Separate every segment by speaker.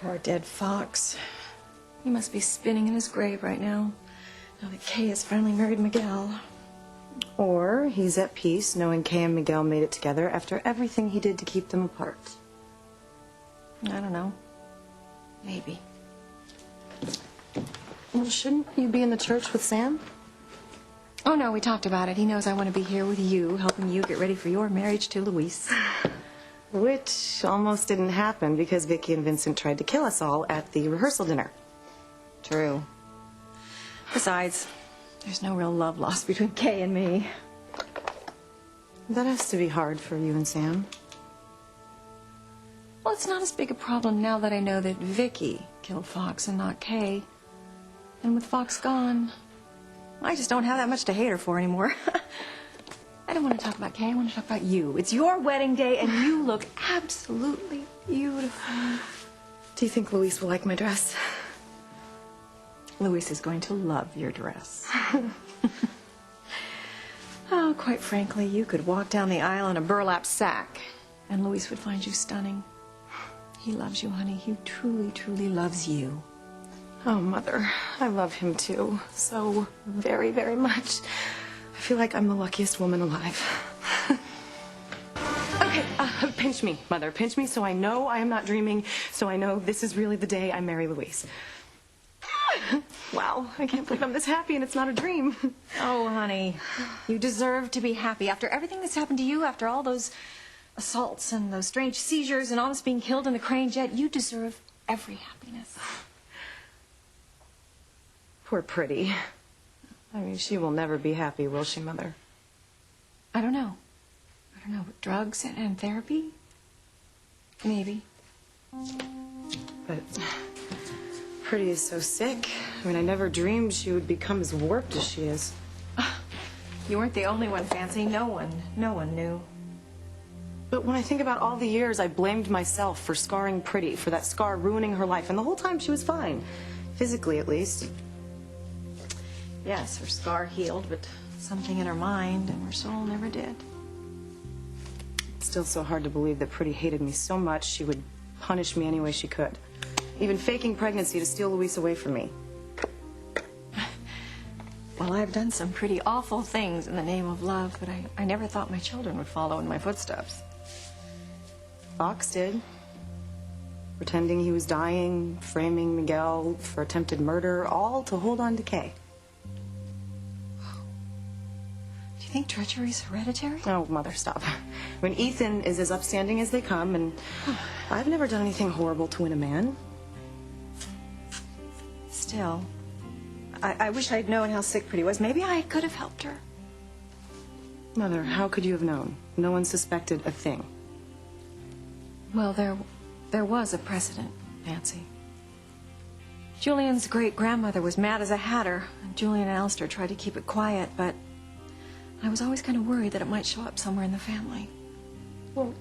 Speaker 1: Poor dead Fox. He must be spinning in his grave right now that Kay has finally married Miguel.
Speaker 2: Or he's at peace knowing Kay and Miguel made it together after everything he did to keep them apart.
Speaker 1: I don't know. Maybe.
Speaker 2: Well, shouldn't you be in the church with Sam?
Speaker 1: Oh, no, we talked about it. He knows I want to be here with you, helping you get ready for your marriage to Luis.
Speaker 2: Which almost didn't happen because Vicky and Vincent tried to kill us all at the rehearsal dinner.
Speaker 1: True. Besides, there's no real love lost between Kay and me.
Speaker 2: That has to be hard for you and Sam.
Speaker 1: Well, it's not as big a problem now that I know that Vicky killed Fox and not Kay. And with Fox gone, I just don't have that much to hate her for anymore. I don't want to talk about Kay, I want to talk about you. It's your wedding day and you look absolutely beautiful.
Speaker 2: Do you think Luis will like my dress?
Speaker 1: Luis is going to love your dress. Oh, quite frankly, you could walk down the aisle in a burlap sack and Luis would find you stunning. He loves you, honey. He truly, truly loves you.
Speaker 2: Oh, Mother, I love him too. So very, very much. I feel like I'm the luckiest woman alive. Okay, pinch me, Mother. Pinch me so I know I am not dreaming, so I know this is really the day I marry Luis. Wow, I can't believe I'm this happy and it's not a dream.
Speaker 1: Oh, honey, you deserve to be happy. After everything that's happened to you, after all those assaults and those strange seizures and almost being killed in the crane jet, you deserve every happiness.
Speaker 2: Poor Pretty. I mean, she will never be happy, will she, Mother?
Speaker 1: I don't know. I don't know. Drugs and therapy? Maybe.
Speaker 2: But Pretty is so sick. I mean, I never dreamed she would become as warped as she is.
Speaker 1: You weren't the only one, Fancy. No one knew.
Speaker 2: But when I think about all the years I blamed myself for scarring Pretty, for that scar ruining her life, and the whole time she was fine. Physically, at least.
Speaker 1: Yes, her scar healed, but something in her mind and her soul never did.
Speaker 2: It's still so hard to believe that Pretty hated me so much she would punish me any way she could. Even faking pregnancy to steal Luis away from me.
Speaker 1: Well, I've done some pretty awful things in the name of love, but I never thought my children would follow in my footsteps.
Speaker 2: Fox did. Pretending he was dying, framing Miguel for attempted murder, all to hold on to Kay.
Speaker 1: Do you think treachery's hereditary?
Speaker 2: Oh, Mother, stop. I mean, Ethan is as upstanding as they come, and I've never done anything horrible to win a man.
Speaker 1: Still, I wish I'd known how sick Pretty was. Maybe I could have helped her.
Speaker 2: Mother, how could you have known? No one suspected a thing.
Speaker 1: Well, there was a precedent, Nancy. Julian's great-grandmother was mad as a hatter, and Julian and Alistair tried to keep it quiet, but I was always kind of worried that it might show up somewhere in the family.
Speaker 2: Well,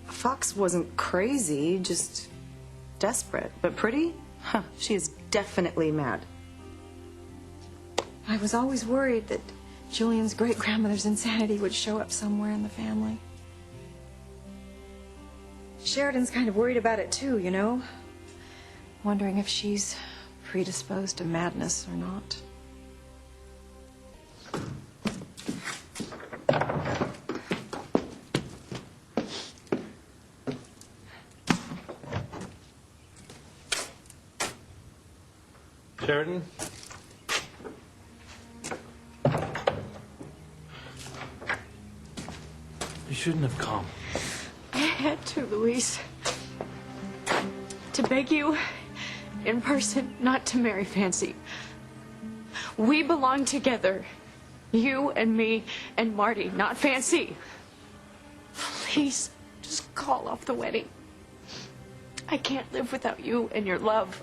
Speaker 2: Fox wasn't crazy, just desperate. But Pretty? Huh, she is definitely mad.
Speaker 1: I was always worried that Julian's great-grandmother's insanity would show up somewhere in the family. Sheridan's kind of worried about it too, you know? Wondering if she's predisposed to madness or not.
Speaker 3: Sheridan? You shouldn't have come.
Speaker 4: I had to, Luis. To beg you in person not to marry Fancy. We belong together. You and me and Marty, not Fancy. Please, just call off the wedding. I can't live without you and your love.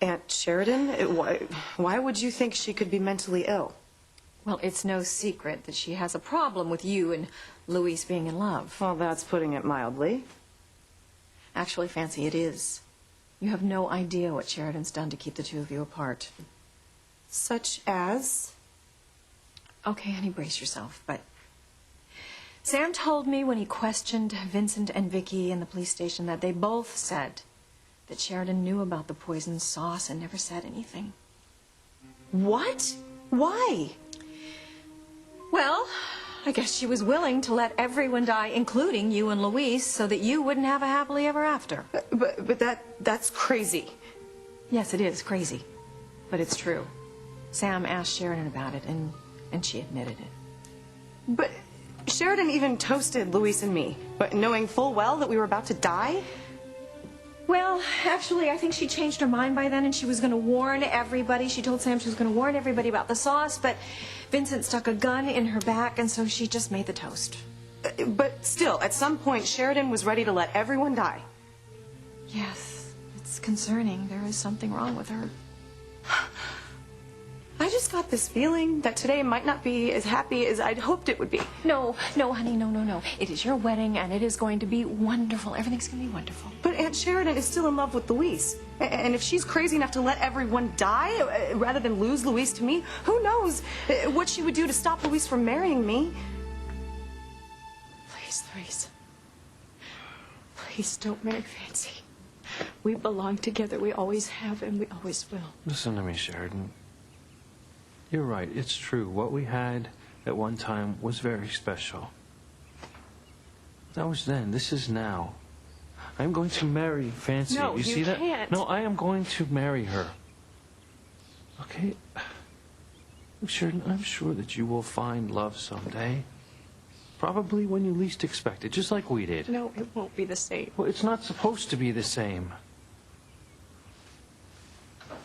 Speaker 2: Aunt Sheridan? Why would you think she could be mentally ill?
Speaker 1: Well, it's no secret that she has a problem with you and Luis being in love.
Speaker 2: Well, that's putting it mildly.
Speaker 1: Actually, Fancy, it is. You have no idea what Sheridan's done to keep the two of you apart.
Speaker 2: Such as?
Speaker 1: Okay, honey, brace yourself, but Sam told me when he questioned Vincent and Vicky in the police station that they both said that Sheridan knew about the poison sauce and never said anything.
Speaker 2: What? Why?
Speaker 1: Well, I guess she was willing to let everyone die, including you and Luis, so that you wouldn't have a happily ever after.
Speaker 2: But that's crazy.
Speaker 1: Yes, it is crazy, but it's true. Sam asked Sheridan about it, and she admitted it.
Speaker 2: But Sheridan even toasted Luis and me, but knowing full well that we were about to die?
Speaker 1: Well, actually, I think she changed her mind by then, and she was going to warn everybody. She told Sam she was going to warn everybody about the sauce, but Vincent stuck a gun in her back, and so she just made the toast.
Speaker 2: But still, at some point, Sheridan was ready to let everyone die.
Speaker 1: Yes, it's concerning. There is something wrong with her.
Speaker 2: I just got this feeling that today might not be as happy as I'd hoped it would be.
Speaker 1: No, honey, no. It is your wedding, and it is going to be wonderful. Everything's going to be wonderful.
Speaker 2: But Aunt Sheridan is still in love with Luis. And if she's crazy enough to let everyone die rather than lose Luis to me, who knows what she would do to stop Luis from marrying me?
Speaker 4: Please, Luis. Please don't marry Fancy. We belong together. We always have and we always will.
Speaker 3: Listen to me, Sheridan. You're right, it's true. What we had at one time was very special. That was then. This is now. I'm going to marry Fancy.
Speaker 4: No,
Speaker 3: you see that?
Speaker 4: Can't.
Speaker 3: No, I am going to marry her. Okay? Sheridan, I'm sure that you will find love someday. Probably when you least expect it, just like we did.
Speaker 4: No, it won't be the same.
Speaker 3: Well, it's not supposed to be the same.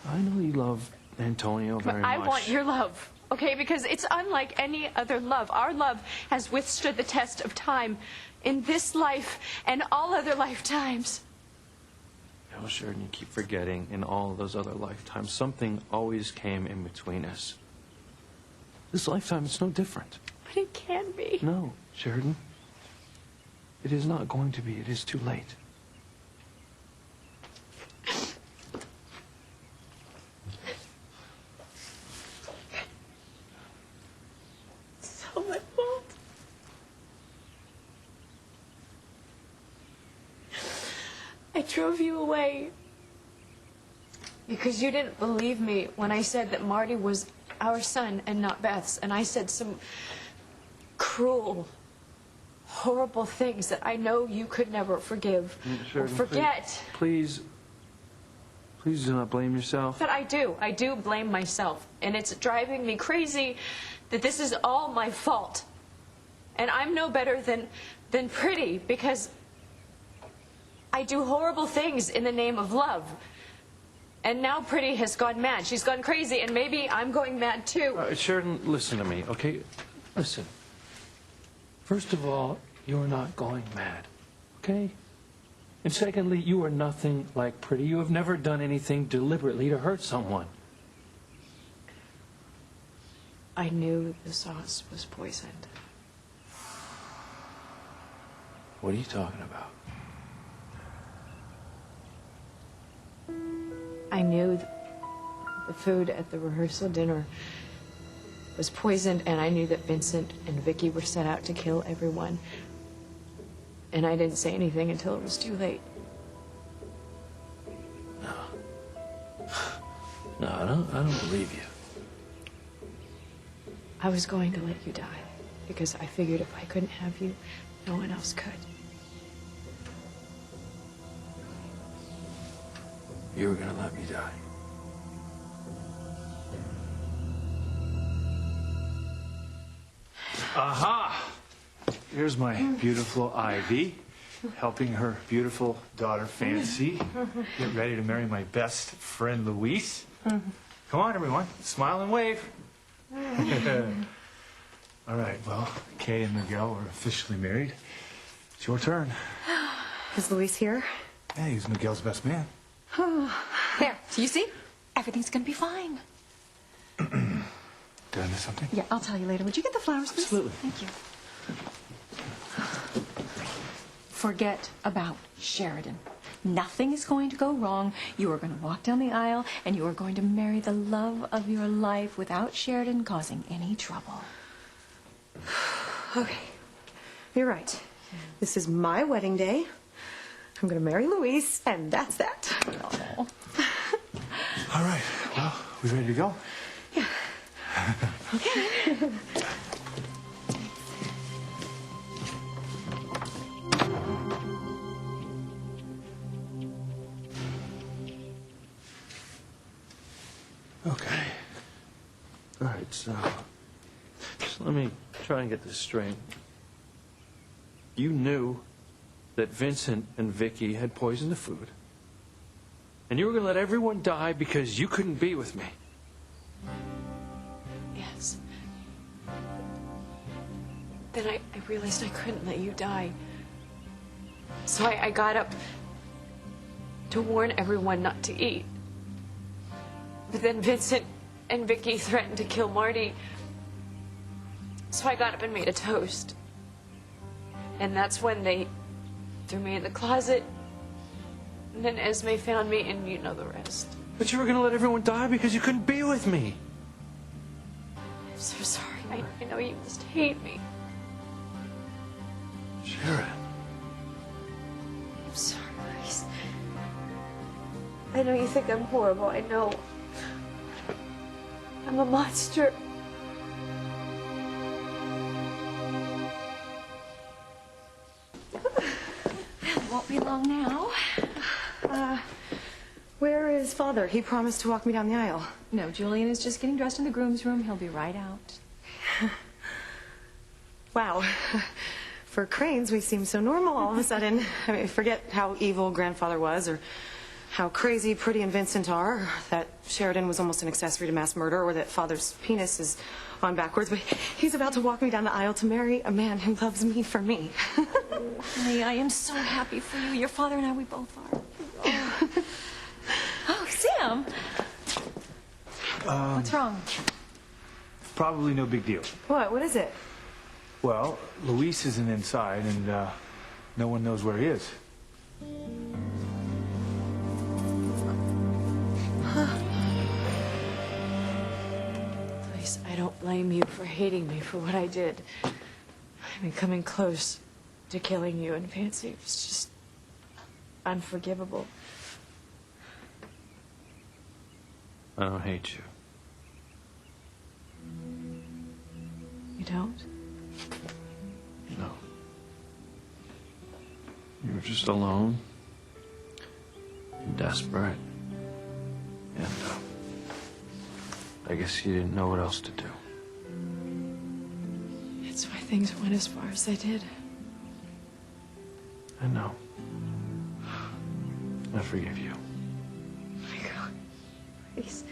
Speaker 3: I know you love Antonio very much.
Speaker 4: I want your love, okay? Because it's unlike any other love. Our love has withstood the test of time in this life and all other lifetimes.
Speaker 3: Oh, Sheridan, you keep forgetting in all of those other lifetimes, something always came in between us. This lifetime, it's no different.
Speaker 4: But it can be.
Speaker 3: No, Sheridan. It is not going to be. It is too late.
Speaker 4: It's all my fault. I drove you away because you didn't believe me when I said that Marty was our son and not Beth's, and I said some cruel, horrible things that I know you could never forgive or forget.
Speaker 3: Please do not blame yourself.
Speaker 4: But I do blame myself, and it's driving me crazy that this is all my fault. And I'm no better than Pretty because I do horrible things in the name of love. And now Pretty has gone mad. She's gone crazy, and maybe I'm going mad too.
Speaker 3: Sheridan, listen to me, okay? Listen. First of all, you're not going mad, okay? And secondly, you are nothing like Pretty. You have never done anything deliberately to hurt someone.
Speaker 4: I knew the sauce was poisoned.
Speaker 3: What are you talking about?
Speaker 4: I knew the food at the rehearsal dinner was poisoned, and I knew that Vincent and Vicky were set out to kill everyone. And I didn't say anything until it was too late.
Speaker 3: No, I don't believe you.
Speaker 4: I was going to let you die because I figured if I couldn't have you, no one else could.
Speaker 3: You were gonna let me die. Aha! Here's my beautiful Ivy, helping her beautiful daughter Fancy get ready to marry my best friend Luis. Come on, everyone, smile and wave. All right, well, Kay and Miguel are officially married. It's your turn.
Speaker 2: Is Luis here?
Speaker 5: Yeah, he's Miguel's best man.
Speaker 1: There, you see? Everything's going to be fine.
Speaker 5: Did I miss something?
Speaker 1: Yeah, I'll tell you later. Would you get the flowers, please?
Speaker 5: Absolutely.
Speaker 1: Thank you. Forget about Sheridan. Nothing is going to go wrong. You are going to walk down the aisle, and you are going to marry the love of your life without Sheridan causing any trouble.
Speaker 2: Okay. You're right. This is my wedding day. I'm gonna marry Luis, and that's that.
Speaker 1: Oh.
Speaker 5: All right. Well, we ready to go?
Speaker 2: Yeah. Okay.
Speaker 3: Okay. All right, so let me try and get this straight. You knew that Vincent and Vicky had poisoned the food, and you were going to let everyone die because you couldn't be with me.
Speaker 4: Yes. Then I realized I couldn't let you die. So I got up to warn everyone not to eat. But then Vincent and Vicky threatened to kill Marty. So I got up and made a toast. And that's when they threw me in the closet. And then Esme found me, and you know the rest.
Speaker 3: But you were going to let everyone die because you couldn't be with me.
Speaker 4: I'm so sorry. I know you must hate me.
Speaker 3: Sheridan.
Speaker 4: I'm sorry, Luis. I know you think I'm horrible. I know. I'm a monster.
Speaker 1: It won't be long now.
Speaker 2: Where is Father? He promised to walk me down the aisle.
Speaker 1: No, Julian is just getting dressed in the groom's room. He'll be right out.
Speaker 2: Wow. For Cranes, we seem so normal all of a sudden. I mean, forget how evil Grandfather was, or how crazy Pretty and Vincent are, that Sheridan was almost an accessory to mass murder, or that Father's penis is on backwards, but he's about to walk me down the aisle to marry a man who loves me for me.
Speaker 1: Honey, I am so happy for you. Your father and I, we both are. Oh, Sam. What's wrong?
Speaker 5: Probably no big deal.
Speaker 2: What? What is it?
Speaker 5: Well, Luis isn't inside, and no one knows where he is.
Speaker 4: Luis, I don't blame you for hating me for what I did. I mean, coming close to killing you and Fancy was just unforgivable.
Speaker 3: I don't hate you.
Speaker 4: You don't?
Speaker 3: No. You were just alone, and desperate, and I guess you didn't know what else to do.
Speaker 4: It's why things went as far as they did.
Speaker 3: I know. I forgive you.
Speaker 4: Oh my God. Please.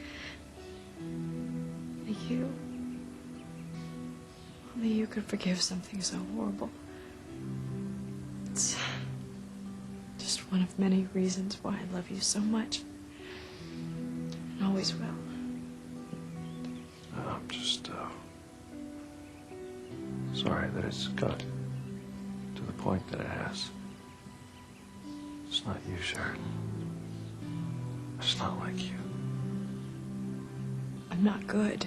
Speaker 4: You. Only you could forgive something so horrible. It's just one of many reasons why I love you so much. And always will.
Speaker 3: I'm just sorry that it's got to the point that it has. It's not you, Sheridan. It's not like you.
Speaker 4: I'm not good.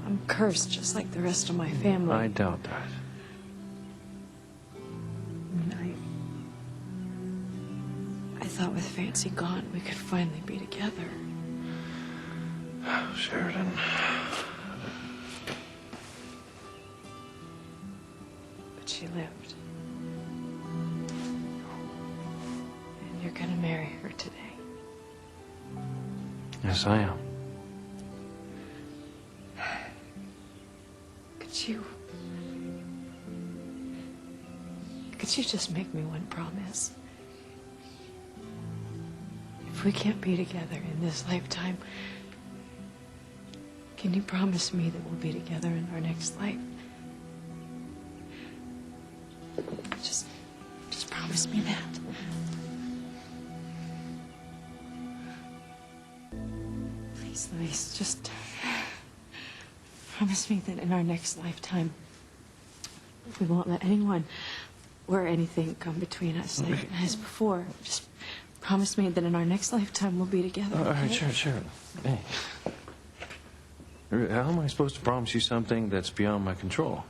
Speaker 4: I'm cursed just like the rest of my family.
Speaker 3: I doubt that.
Speaker 4: I thought with Fancy gone, we could finally be together.
Speaker 3: Sheridan.
Speaker 4: But she lived. And you're gonna marry her today.
Speaker 3: Yes, I am.
Speaker 4: Could you just make me one promise? If we can't be together in this lifetime, can you promise me that we'll be together in our next life? Just promise me that. Please, Luis, just promise me that in our next lifetime, we won't let anyone or anything come between us like as before. Just promise me that in our next lifetime we'll be together.
Speaker 3: All right,
Speaker 4: okay?
Speaker 3: sure. Hey. How am I supposed to promise you something that's beyond my control?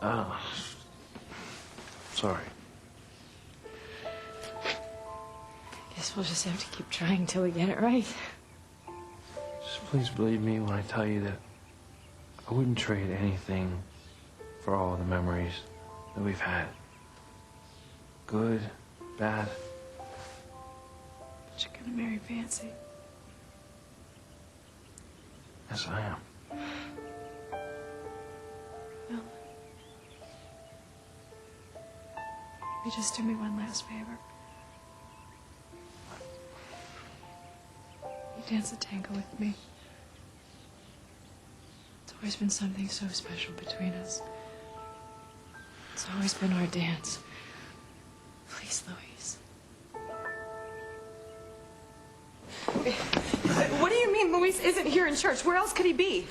Speaker 3: Oh, sorry.
Speaker 4: Guess we'll just have to keep trying till we get it right.
Speaker 3: Just please believe me when I tell you that I wouldn't trade anything for all the memories that we've had. Good, bad.
Speaker 4: But you're gonna marry Fancy.
Speaker 3: Yes, I am.
Speaker 4: Well, you just do me one last favor. You dance a tango with me. It's always been something so special between us. It's always been our dance. Please, Louise.
Speaker 2: What do you mean Luis isn't here in church? Where else could he be?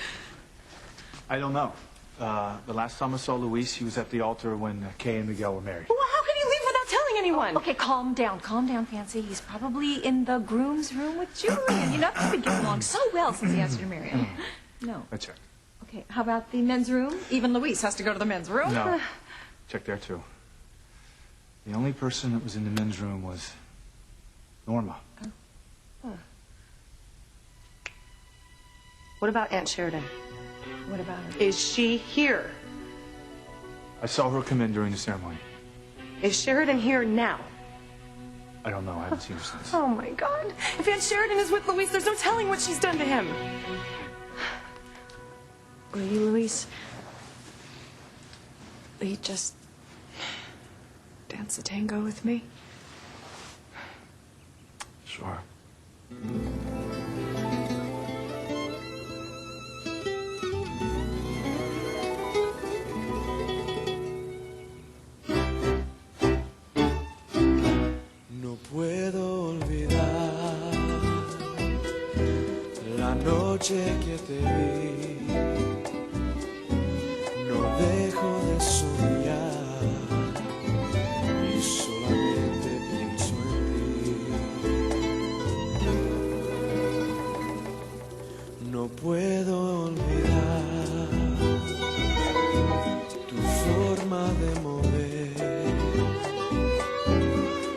Speaker 5: I don't know. The last time I saw Luis, he was at the altar when Kay and Miguel were married.
Speaker 2: Well, how could he leave without telling anyone?
Speaker 1: Okay, calm down, Fancy. He's probably in the groom's room with Julian. You know, they've been getting along so well since he asked you to marry him. No.
Speaker 5: I checked.
Speaker 1: Okay, how about the men's room? Even Luis has to go to the men's room.
Speaker 5: No. Checked there, too. The only person that was in the men's room was Norma.
Speaker 2: What about Aunt Sheridan?
Speaker 1: What about her?
Speaker 2: Is she here?
Speaker 5: I saw her come in during the ceremony.
Speaker 2: Is Sheridan here now?
Speaker 5: I don't know. I haven't seen her since.
Speaker 2: Oh, my God. If Aunt Sheridan is with Luis, there's no telling what she's done to him.
Speaker 4: Will you, Louise? Will you just dance a tango with me?
Speaker 3: Sure.
Speaker 6: No puedo olvidar la noche que te vi. No dejo de soñar y solamente pienso en ti. No puedo olvidar tu forma de mover.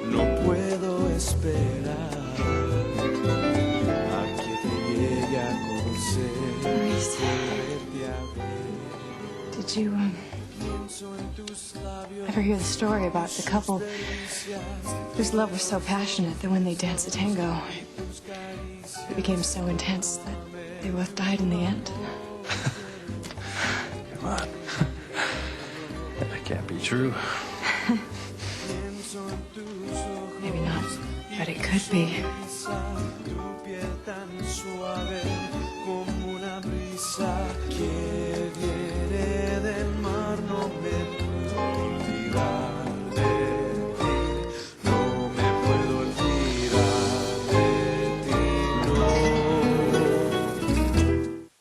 Speaker 6: No puedo esperar a que te llegue a conocer. Volverte a ver.
Speaker 4: Did you, ever hear the story about the couple whose love was so passionate that when they danced the tango, it became so intense that they both died in the end?
Speaker 3: Come on. That can't be true.
Speaker 4: Maybe not, but it could be.
Speaker 6: Tu piel tan suave.